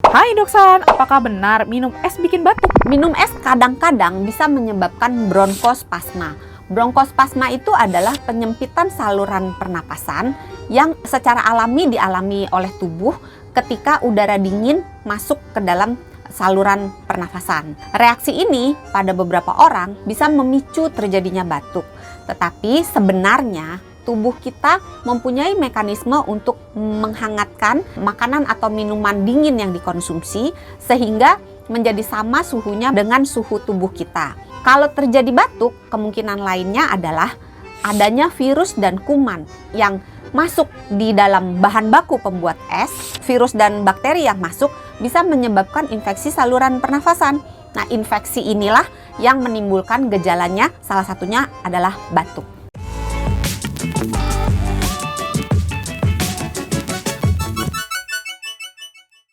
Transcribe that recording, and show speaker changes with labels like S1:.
S1: Hai Doksan, apakah benar minum es bikin batuk?
S2: Minum es kadang-kadang bisa menyebabkan bronkospasma. Bronkospasma itu adalah penyempitan saluran pernapasan yang secara alami dialami oleh tubuh ketika udara dingin masuk ke dalam saluran pernafasan. Reaksi ini pada beberapa orang bisa memicu terjadinya batuk. Tetapi sebenarnya tubuh kita mempunyai mekanisme untuk menghangatkan makanan atau minuman dingin yang dikonsumsi sehingga menjadi sama suhunya dengan suhu tubuh kita. Kalau terjadi batuk, kemungkinan lainnya adalah adanya virus dan kuman yang masuk di dalam bahan baku pembuat es. Virus dan bakteri yang masuk bisa menyebabkan infeksi saluran pernafasan. Nah, infeksi inilah yang menimbulkan gejalanya, salah satunya adalah batuk.